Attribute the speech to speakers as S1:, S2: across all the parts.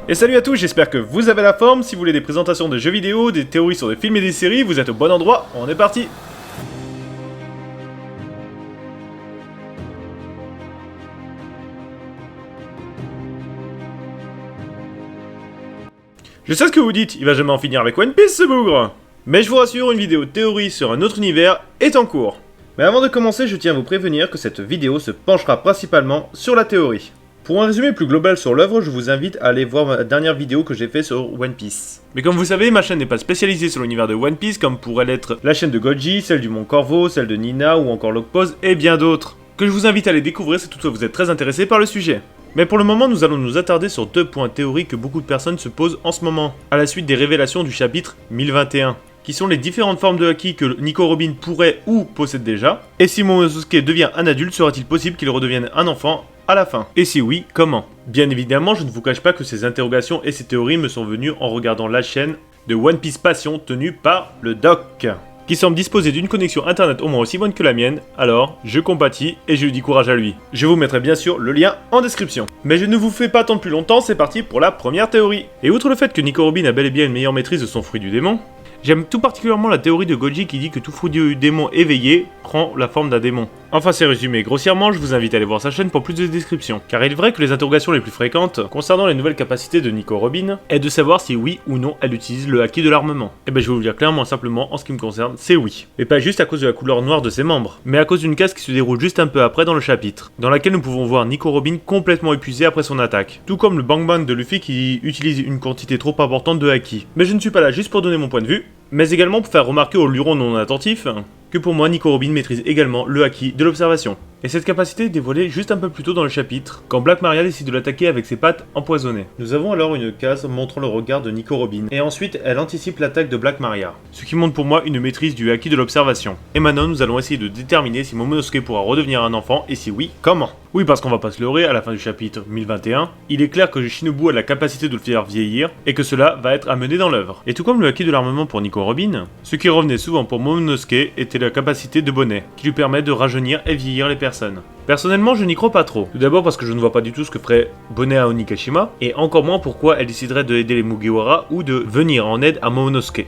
S1: Et salut à tous, j'espère que vous avez la forme. Si vous voulez des présentations de jeux vidéo, des théories sur des films et des séries, vous êtes au bon endroit, on est parti. Je sais ce que vous dites, il va jamais en finir avec One Piece ce bougre. Mais je vous rassure, une vidéo théorie sur un autre univers est en cours. Mais avant de commencer, je tiens à vous prévenir que cette vidéo se penchera principalement sur la théorie. Pour un résumé plus global sur l'œuvre, je vous invite à aller voir ma dernière vidéo que j'ai fait sur One Piece. Mais comme vous savez, ma chaîne n'est pas spécialisée sur l'univers de One Piece comme pourrait l'être la chaîne de Goji, celle du Mont Corvo, celle de Nina ou encore Logpose et bien d'autres. Que je vous invite à les découvrir si toutefois vous êtes très intéressé par le sujet. Mais pour le moment, nous allons nous attarder sur deux points théoriques que beaucoup de personnes se posent en ce moment, à la suite des révélations du chapitre 1021. Qui sont les différentes formes de haki que Nico Robin pourrait ou possède déjà. Et si Momonosuke devient un adulte, sera-t-il possible qu'il redevienne un enfant à la fin? Et si oui, comment? Bien évidemment, je ne vous cache pas que ces interrogations et ces théories me sont venues en regardant la chaîne de One Piece Passion tenue par le Doc, qui semble disposer d'une connexion internet au moins aussi bonne que la mienne, alors je compatis et je lui dis courage à lui. Je vous mettrai bien sûr le lien en description. Mais je ne vous fais pas attendre plus longtemps, c'est parti pour la première théorie. Et outre le fait que Nico Robin a bel et bien une meilleure maîtrise de son fruit du démon, j'aime tout particulièrement la théorie de Goji qui dit que tout fruit du démon éveillé prend la forme d'un démon. Enfin c'est résumé grossièrement, je vous invite à aller voir sa chaîne pour plus de descriptions. Car il est vrai que les interrogations les plus fréquentes concernant les nouvelles capacités de Nico Robin est de savoir si oui ou non elle utilise le haki de l'armement. Et ben je vais vous le dire clairement simplement, en ce qui me concerne, c'est oui. Mais pas juste à cause de la couleur noire de ses membres, mais à cause d'une case qui se déroule juste un peu après dans le chapitre, dans laquelle nous pouvons voir Nico Robin complètement épuisé après son attaque. Tout comme le Bang Bang de Luffy qui utilise une quantité trop importante de haki. Mais je ne suis pas là juste pour donner mon point de vue, mais également pour faire remarquer aux lurons non attentifs que pour moi Nico Robin maîtrise également le haki de l'observation. Et cette capacité est dévoilée juste un peu plus tôt dans le chapitre, quand Black Maria décide de l'attaquer avec ses pattes empoisonnées. Nous avons alors une case montrant le regard de Nico Robin, et ensuite elle anticipe l'attaque de Black Maria, ce qui montre pour moi une maîtrise du haki de l'observation. Et maintenant nous allons essayer de déterminer si Momonosuke pourra redevenir un enfant, et si oui, comment. Oui, parce qu'on va pas se leurrer, à la fin du chapitre 1021, il est clair que Shinobu a la capacité de le faire vieillir, et que cela va être amené dans l'œuvre. Et tout comme le haki de l'armement pour Nico Robin, ce qui revenait souvent pour Momonosuke était la capacité de bonnet, qui lui permet de rajeunir et vieillir les personnes. Personnellement, je n'y crois pas trop. Tout d'abord parce que je ne vois pas du tout ce que ferait Bonnet à Onigashima, et encore moins pourquoi elle déciderait de aider les Mugiwara ou de venir en aide à Momonosuke.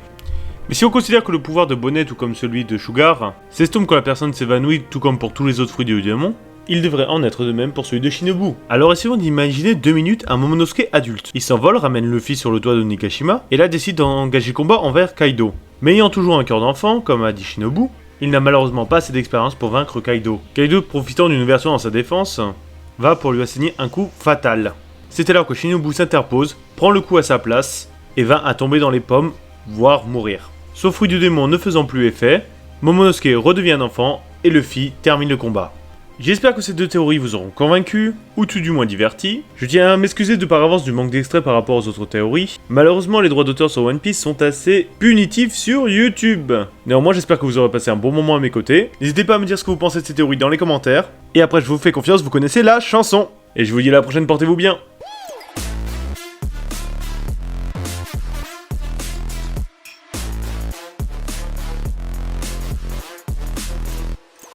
S1: Mais si on considère que le pouvoir de Bonnet, tout comme celui de Sugar, s'estompe quand la personne s'évanouit, tout comme pour tous les autres fruits du démon, il devrait en être de même pour celui de Shinobu. Alors essayons d'imaginer 2 minutes un Momonosuke adulte. Il s'envole, ramène Luffy sur le toit de Onigashima, et là décide d'engager combat envers Kaido. Mais ayant toujours un cœur d'enfant, comme a dit Shinobu, il n'a malheureusement pas assez d'expérience pour vaincre Kaido. Kaido, profitant d'une ouverture dans sa défense, va pour lui asséner un coup fatal. C'est alors que Shinobu s'interpose, prend le coup à sa place, et va à tomber dans les pommes, voire mourir. Son fruit du démon ne faisant plus effet, Momonosuke redevient un enfant, et Luffy termine le combat. J'espère que ces deux théories vous auront convaincu, ou tout du moins diverti. Je tiens à m'excuser de par avance du manque d'extrait par rapport aux autres théories. Malheureusement, les droits d'auteur sur One Piece sont assez punitifs sur YouTube. Néanmoins, j'espère que vous aurez passé un bon moment à mes côtés. N'hésitez pas à me dire ce que vous pensez de ces théories dans les commentaires. Et après, je vous fais confiance, vous connaissez la chanson. Et je vous dis à la prochaine, portez-vous bien.